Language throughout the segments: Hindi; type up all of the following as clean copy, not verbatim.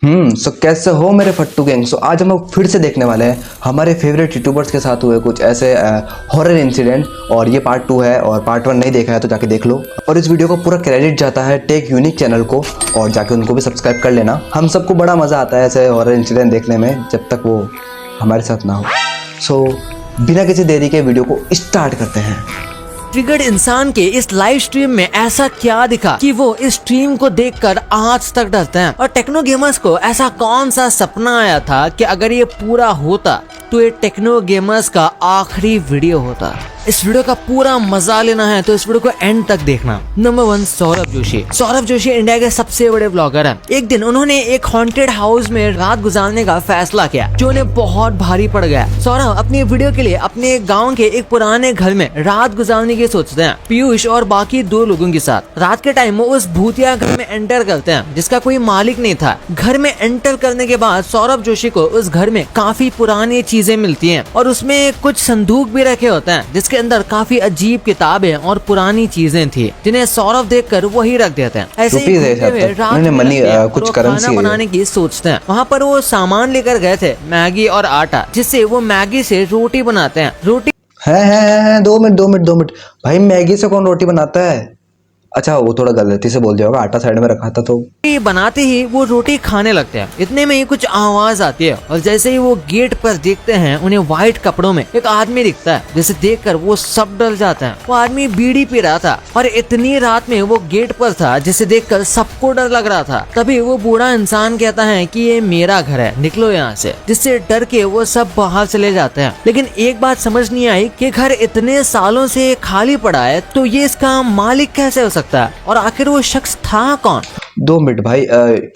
सो कैसे हो मेरे फट्टू गैंग। सो आज हम लोग फिर से देखने वाले हैं हमारे फेवरेट यूट्यूबर्स के साथ हुए कुछ ऐसे हॉरर इंसिडेंट। और ये पार्ट 2 है और पार्ट 1 नहीं देखा है तो जाके देख लो। और इस वीडियो को पूरा क्रेडिट जाता है टेक यूनिक चैनल को, और जाके उनको भी सब्सक्राइब कर लेना। हम सबको बड़ा मज़ा आता है ऐसे हॉरर इंसिडेंट देखने में जब तक वो हमारे साथ ना हो। सो बिना किसी देरी के वीडियो को स्टार्ट करते हैं। ट्रिगर्ड इंसान के इस लाइव स्ट्रीम में ऐसा क्या दिखा कि वो इस स्ट्रीम को देखकर आज तक डरते हैं। और टेक्नो गेमर्स को ऐसा कौन सा सपना आया था कि अगर ये पूरा होता तो ये टेक्नो गेमर्स का आखिरी वीडियो होता। इस वीडियो का पूरा मजा लेना है तो इस वीडियो को एंड तक देखना। नंबर 1, सौरभ जोशी। सौरभ जोशी इंडिया के सबसे बड़े ब्लॉगर हैं। एक दिन उन्होंने एक हॉन्टेड हाउस में रात गुजारने का फैसला किया जो उन्हें बहुत भारी पड़ गया। सौरभ अपनी वीडियो के लिए अपने गाँव के एक पुराने घर में रात गुजारने की सोचते हैं, पीयूष और बाकी 2 लोगों के साथ। रात के टाइम वो उस भूतिया घर में एंटर करते हैं जिसका कोई मालिक नहीं था। घर में एंटर करने के बाद सौरभ जोशी को उस घर में काफी पुरानी चीजें मिलती हैं और उसमें कुछ संदूक भी रखे होते हैं जिसके अंदर काफी अजीब किताबें और पुरानी चीजें थी जिन्हें सौरभ देखकर वही रख देते हैं। ऐसे ही कुछ खाना बनाने की सोचते हैं। वहाँ पर वो सामान लेकर गए थे, मैगी और आटा, जिससे वो मैगी से रोटी बनाते हैं। रोटी है 2 मिनट भाई, मैगी से कौन रोटी बनाता है? अच्छा वो थोड़ा गलती से बोल दिया होगा, आटा साइड में रखा था तो। बनाते ही वो रोटी खाने लगते हैं। इतने में ही कुछ आवाज आती है और जैसे ही वो गेट पर देखते हैं उन्हें व्हाइट कपड़ों में एक आदमी दिखता है, जिसे देखकर वो सब डर जाते हैं। वो आदमी बीड़ी पी रहा था और इतनी रात में वो गेट पर था जिसे देखकर सबको डर लग रहा था। तभी वो बूढ़ा इंसान कहता है कि ये मेरा घर है, निकलो यहाँ से, जिससे डर के वो सब बाहर चले जाते हैं। लेकिन एक बात समझ नहीं आई कि घर इतने सालों से खाली पड़ा है तो ये इसका मालिक कैसे हो सकता है, और आखिर वो शख्स था कौन? 2 मिनट भाई,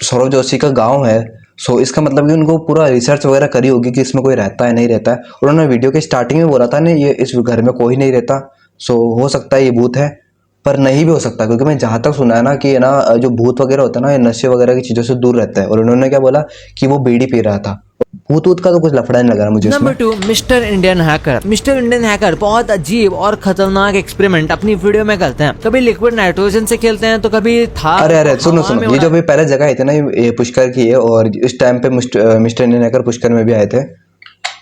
सौरभ जोशी का गांव है, सो इसका मतलब कि उनको पूरा रिसर्च वगैरह करी होगी कि इसमें कोई रहता है नहीं रहता है। उन्होंने वीडियो के स्टार्टिंग में बोला था ना ये इस घर में कोई नहीं रहता। सो हो सकता है ये भूत है, पर नहीं भी हो सकता, क्योंकि मैं जहाँ तक सुना है ना कि ना जो भूत वगैरह होता है ना ये नशे वगैरह की चीज़ों से दूर रहता है। और उन्होंने क्या बोला कि वो बीड़ी पी रहा था। भूत का तो कुछ लफड़ा नहीं लग रहा मुझे। Number 2, mister Indian hacker. Mister Indian hacker बहुत अजीब और खतरनाक एक्सपेरिमेंट अपनी वीडियो में करते हैं। कभी लिक्विड नाइट्रोजन से खेलते हैं तो कभी था। अरे सुनो, ये जो भी पहले जगह आई थी ना ये पुष्कर की है, और इस टाइम पे मिस्टर इंडियन हैकर पुष्कर में भी आए थे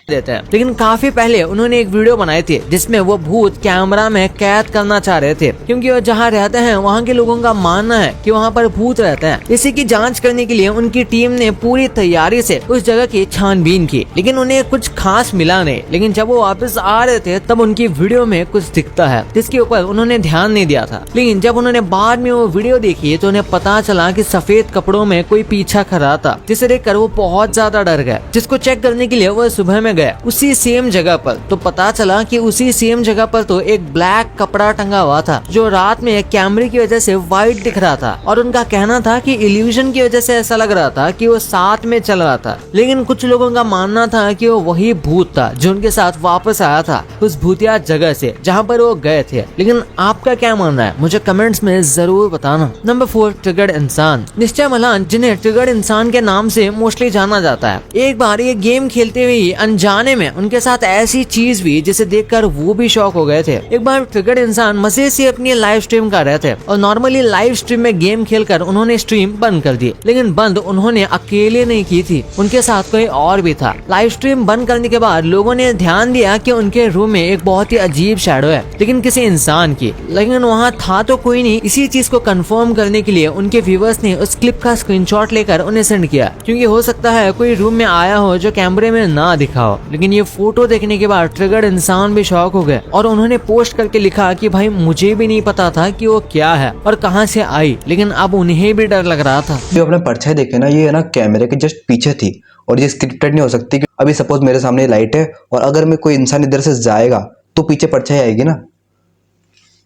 देते हैं। लेकिन काफी पहले उन्होंने एक वीडियो बनाई थी जिसमें वो भूत कैमरा में कैद करना चाह रहे थे, क्योंकि वो जहाँ रहते हैं वहाँ के लोगों का मानना है कि वहाँ पर भूत रहते हैं। इसी की जांच करने के लिए उनकी टीम ने पूरी तैयारी से उस जगह की छानबीन की, लेकिन उन्हें कुछ खास मिला नहीं। लेकिन जब वो वापस आ रहे थे तब उनकी वीडियो में कुछ दिखता है जिसके ऊपर उन्होंने ध्यान नहीं दिया था। लेकिन जब उन्होंने बाद में वो वीडियो देखी तो उन्हें पता चला कि सफेद कपड़ों में कोई पीछा कर रहा था, जिसे देखकर वो बहुत ज्यादा डर गए। जिसको चेक करने के लिए वो सुबह में गए उसी सेम जगह पर, तो पता चला कि उसी सेम जगह पर तो एक ब्लैक कपड़ा टंगा हुआ था जो रात में कैमरे की वजह से व्हाइट दिख रहा था। और उनका कहना था कि इल्यूजन की वजह से ऐसा लग रहा था कि वो साथ में चल रहा था। लेकिन कुछ लोगों का मानना था कि वो वही भूत था जो उनके साथ वापस आया था उस भूतिया जगह से जहाँ पर वो गए थे। लेकिन आपका क्या मानना है मुझे कमेंट्स में जरूर बताना। नंबर 4, ट्रिगर्ड इंसान। निश्चय मलान, जिन्हें ट्रिगर्ड इंसान के नाम से मोस्टली जाना जाता है, एक बार ये गेम खेलते हुए अनजाने में उनके साथ ऐसी चीज हुई जिसे देखकर वो भी शॉक हो गए थे। एक बार ट्रिगर्ड इंसान मजे से अपनी लाइव स्ट्रीम कर रहे थे और नॉर्मली लाइव स्ट्रीम में गेम खेलकर उन्होंने स्ट्रीम बंद कर दी। लेकिन बंद उन्होंने अकेले नहीं की थी, उनके साथ कोई और भी था। लाइव स्ट्रीम बंद करने के बाद लोगों ने ध्यान दिया कि उनके रूम में एक बहुत ही अजीब शैडो है, लेकिन किसी इंसान की। लेकिन वहाँ था तो कोई नहीं। इसी चीज को कंफर्म करने के लिए उनके व्यूअर्स ने उस क्लिप का स्क्रीनशॉट लेकर उन्हें सेंड किया, क्योंकि हो सकता है कोई रूम में आया हो जो कैमरे में ना दिखा हो। लेकिन ये फोटो देखने के बाद ट्रिगर्ड इंसान भी शॉक हो गए और उन्होंने पोस्ट करके लिखा कि भाई मुझे भी नहीं पता था कि वो क्या है और कहां से आई, लेकिन अब उन्हें भी डर लग रहा था। जो अपने परछाई देखे ना, ये है ना कैमरे के जस्ट पीछे थी और ये स्क्रिप्टेड नहीं हो सकती। अभी सपोज मेरे सामने लाइट है और अगर मैं कोई इंसान इधर से जाएगा तो पीछे परछाई आएगी ना।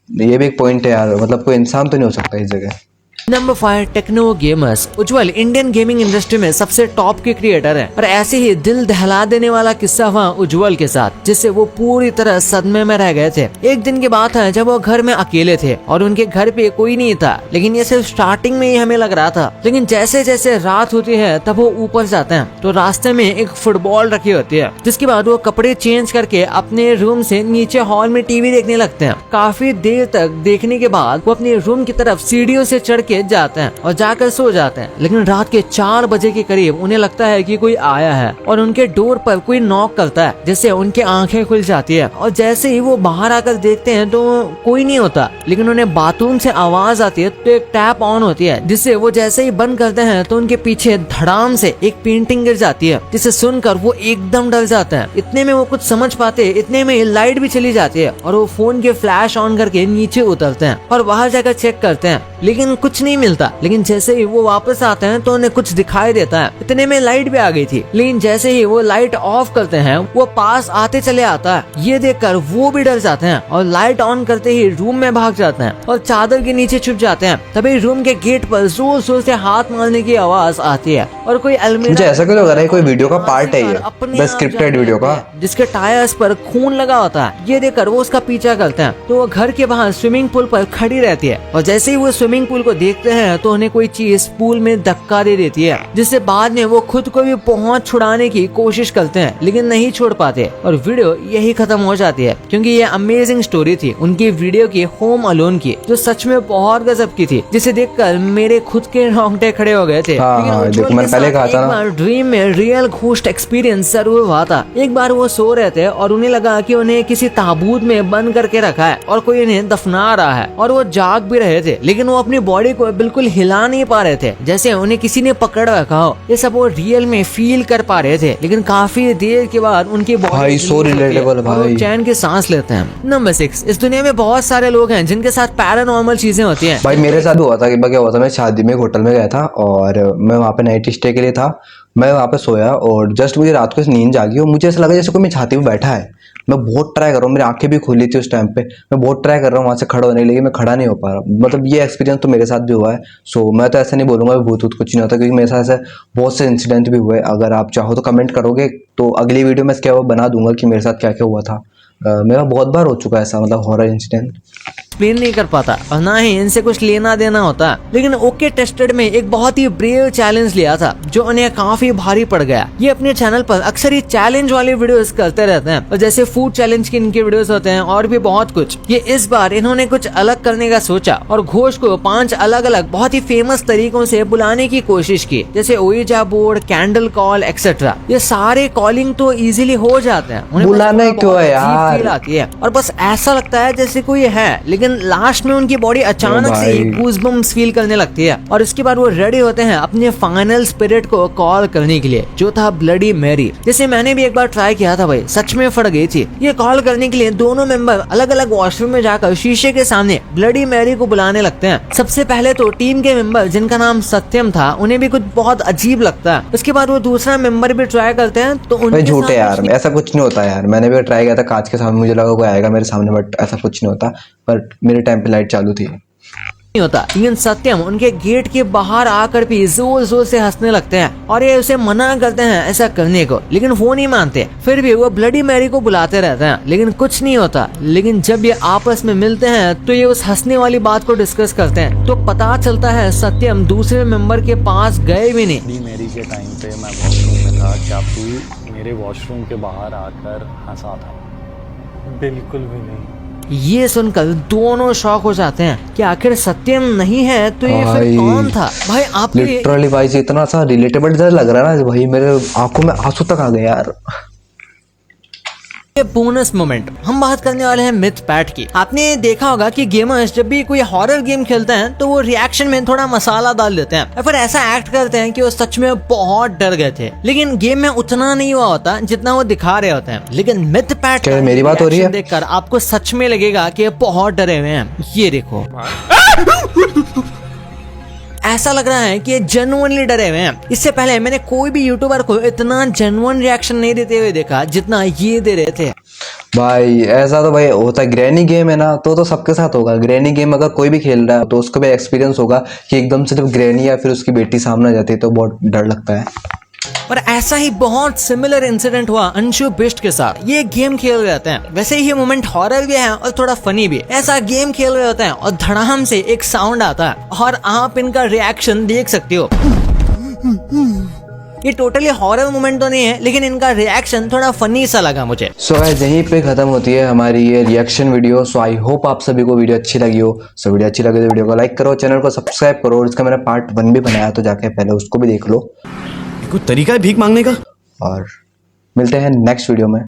ये भी एक पॉइंट है यार, मतलब कोई इंसान तो नहीं हो सकता इस जगह। Number 5, Techno Gamers. Ujjwal Indian gaming industry में सबसे टॉप के क्रिएटर हैं और ऐसे ही दिल दहला देने वाला किस्सा हुआ उज्जवल के साथ, जिससे वो पूरी तरह सदमे में रह गए थे। एक दिन की बात है जब वो घर में अकेले थे और उनके घर पे कोई नहीं था, लेकिन ये सिर्फ स्टार्टिंग में ही हमें लग रहा था। लेकिन जैसे जैसे रात होती है तब वो ऊपर जाते हैं तो रास्ते में एक फुटबॉल रखी होती है, जिसके बाद वो कपड़े चेंज करके अपने रूम से नीचे हॉल में टीवी देखने लगते हैं। काफी देर तक देखने के बाद वो अपने रूम की तरफ सीढ़ियों से चढ़ के जाते हैं और जाकर सो जाते हैं। लेकिन रात के 4 बजे के करीब उन्हें लगता है कि कोई आया है और उनके डोर पर कोई नॉक करता है, जिससे उनकी आंखें खुल जाती है। और जैसे ही वो बाहर आकर देखते हैं तो कोई नहीं होता, लेकिन उन्हें बाथरूम से आवाज आती है तो एक टैप ऑन होती है, जिससे वो जैसे ही बंद करते हैं तो उनके पीछे धड़ाम से एक पेंटिंग गिर जाती है, जिसे सुनकर वो एकदम डर जाते हैं। इतने में वो कुछ समझ पाते, इतने में लाइट भी चली जाती है और वो फोन के फ्लैश ऑन करके नीचे उतरते हैं और बाहर जाकर चेक करते हैं, लेकिन कुछ नहीं मिलता। लेकिन जैसे ही वो वापस आते हैं तो उन्हें कुछ दिखाई देता है। इतने में लाइट भी आ गई थी, लेकिन जैसे ही वो लाइट ऑफ करते हैं वो पास आते चले आता है। ये देखकर वो भी डर जाते हैं और लाइट ऑन करते ही रूम में भाग जाते हैं और चादर के नीचे छुप जाते हैं। तभी रूम के गेट पर जोर जोर से हाथ मारने की आवाज आती है और कोई अलमीरा, मुझे ऐसा क्यों लग रहा है कोई वीडियो का पार्ट है ये, बस स्क्रिप्टेड वीडियो का, जिसके टायर्स पर खून लगा होता है। ये देखकर वो उसका पीछा करते हैं तो वो घर के बाहर स्विमिंग पूल पर खड़ी रहती है और जैसे ही वो स्विमिंग पूल को देखते हैं तो उन्हें कोई चीज पूल में धक्का दे देती है, जिससे बाद में वो खुद को भी पहुंच छुड़ाने की कोशिश करते हैं, लेकिन नहीं छोड़ पाते और वीडियो यही खत्म हो जाती है। क्योंकि ये अमेजिंग स्टोरी थी उनकी वीडियो की, होम अलोन की, जो सच में बहुत गजब की थी, जिसे देखकर मेरे खुद के रोंगटे खड़े हो गए थे। देखो मैंने पहले कहा था ना, ड्रीम में रियल घोस्ट एक्सपीरियंस जरूर हुआ था। एक बार वो सो रहे थे और उन्हें लगा कि उन्हें किसी ताबूत में बंद करके रखा है और कोई उन्हें दफना रहा है, और वो जाग भी रहे थे, लेकिन वो अपनी बॉडी को बिल्कुल हिला नहीं पा रहे थे, जैसे उन्हें किसी ने पकड़ रखा हो। ये सब वो रियल में फील कर पा रहे थे, लेकिन काफी देर के बाद उनकी भाई सो रिलेटेबल भाई, चैन की सांस लेते हैं। नंबर 6, इस दुनिया में बहुत सारे लोग हैं जिनके साथ पैरानॉर्मल चीजें होती हैं। भाई मेरे साथ हुआ था कि क्या हुआ था, मैं शादी में एक होटल में गया था और मैं वहाँ पे नाइट स्टे के लिए था। मैं वहाँ पे सोया और जस्ट मुझे रात को नींद जागी और मुझे ऐसा लगा जैसे कोई मेरी छाती पे बैठा है। मैं बहुत ट्राई कर रहा हूँ, मेरी आंखें भी खुली थी उस टाइम पे, मैं बहुत ट्राई कर रहा हूँ वहाँ से खड़ा होने के लिए, मैं खड़ा नहीं हो पा रहा। मतलब ये एक्सपीरियंस तो मेरे साथ भी हुआ है। सो मैं तो ऐसा नहीं बोलूँगा भूत वूत कुछ नहीं होता, क्योंकि मेरे साथ ऐसे बहुत से इंसिडेंट भी हुए। अगर आप चाहो तो कमेंट करोगे तो अगली वीडियो में इसके बना दूंगा कि मेरे साथ क्या क्या हुआ था। मेरा बहुत बार हो चुका है ऐसा, मतलब हॉरर इंसिडेंट। एक्सप्लेन नहीं कर पाता और ना ही इनसे कुछ लेना देना होता, लेकिन ओके टेस्टेड में एक बहुत ही ब्रेव चैलेंज लिया था जो उन्हें काफी भारी पड़ गया। ये अपने चैनल पर अक्सर ही चैलेंज वाले वीडियोस करते रहते हैं, और जैसे फूड चैलेंज के इनके वीडियोस होते हैं और भी बहुत कुछ। ये इस बार इन्होंने कुछ अलग करने का सोचा और घोष को 5 अलग अलग बहुत ही फेमस तरीकों से बुलाने की कोशिश की, जैसे ओइजा बोर्ड, कैंडल कॉल एक्सेट्रा। ये सारे कॉलिंग तो इजीली हो जाते हैं, उन्हें बुलाना क्यों है यार, फील आती है और बस ऐसा लगता है जैसे कोई है, लेकिन लास्ट में उनकी बॉडी अचानक से गूज़बम्स फील करने लगती है और उसके बाद वो रेडी होते हैं अपने फाइनल स्पिरिट को कॉल करने के लिए, जो था ब्लडी मैरी। जैसे मैंने भी एक बार ट्राई किया था भाई, सच में फट गई थी। ये कॉल करने के लिए दोनों मेंबर अलग अलग वॉशरूम में जाकर शीशे के सामने ब्लडी मैरी को बुलाने लगते हैं। सबसे पहले तो टीम के मेंबर जिनका नाम सत्यम था, उन्हें भी कुछ बहुत अजीब लगता है। उसके बाद वो दूसरा मेंबर भी ट्राई करते हैं तो उनके झूठे यार, ऐसा कुछ नहीं होता यार। मैंने भी ट्राई किया था कांच के सामने, मुझे लगा कोई आएगा मेरे सामने, बट ऐसा कुछ नहीं होता। पर मेरे टाइम पे लाइट चालू थी, नहीं होता। लेकिन सत्यम उनके गेट के बाहर आकर भी जोर जोर से हंसने लगते हैं और ये उसे मना करते हैं ऐसा करने को, लेकिन वो नहीं मानते। फिर भी वो ब्लडी मैरी को बुलाते रहते हैं, लेकिन कुछ नहीं होता। लेकिन जब ये आपस में मिलते हैं तो ये उस हंसने वाली बात को डिस्कस करते हैं, तो पता चलता है सत्यम दूसरे मेंबर के पास गए भी नहीं। ब्लडी मैरी के टाइम पे मैं वॉशरूम में था, क्या तू मेरे वॉशरूम के बाहर आकर हंसा था? बिल्कुल भी नहीं। ये सुनकर दोनों शॉक हो जाते हैं कि आखिर सत्यम नहीं है तो ये फिर कौन था। भाई आप लिटरली भाई इतना सा रिलेटेबल लग रहा है ना भाई, मेरे आंखों में आंसू तक आ गए यार। ये बोनस मोमेंट हम बात करने वाले हैं मिथ पैट की। आपने देखा होगा कि गेमर्स जब भी कोई हॉरर गेम खेलते हैं तो वो रिएक्शन में थोड़ा मसाला डाल देते हैं या फिर ऐसा एक्ट करते हैं कि वो सच में बहुत डर गए थे, लेकिन गेम में उतना नहीं हुआ होता जितना वो दिखा रहे होते हैं। लेकिन मिथ पैट मेरी बात हो रही है, देखकर आपको सच में लगेगा कि बहुत डरे हुए हैं। ये देखो ऐसा लग रहा है कि ये जेन्युइनली डरे हुए हैं। इससे पहले मैंने कोई भी यूट्यूबर को इतना जेन्युइन रिएक्शन नहीं देते हुए देखा जितना ये दे रहे थे। भाई ऐसा तो भाई होता है, ग्रैनी गेम है ना, तो सबके साथ होगा। ग्रैनी गेम अगर कोई भी खेल रहा है तो उसको भी एक्सपीरियंस होगा कि एकदम से जब ग्रैनी या फिर उसकी बेटी सामने आ जाती है तो बहुत डर लगता है। और ऐसा ही बहुत सिमिलर इंसिडेंट हुआ अंशु बिष्ट के साथ। ये गेम खेल रहे होते हैं, वैसे ही मोमेंट हॉरर भी है और थोड़ा फनी भी। ऐसा गेम खेल रहे होते हैं और धड़ाम से एक साउंड आता है और आप इनका रिएक्शन देख सकते हो। ये टोटली हॉरर मोमेंट तो नहीं है, लेकिन इनका रिएक्शन थोड़ा फनी सा लगा मुझे। सो गाइस यहीं पे खत्म होती है हमारी ये reaction video. So I hope आप सभी को वीडियो अच्छी लगी हो। सो वीडियो अच्छी लगी तो वीडियो को लाइक करो, चैनल को सब्सक्राइब करो, और इसका मैंने पार्ट 1 भी बनाया तो जाके पहले उसको भी देख लो। कोई तरीका है भीख मांगने का? और मिलते हैं नेक्स्ट वीडियो में।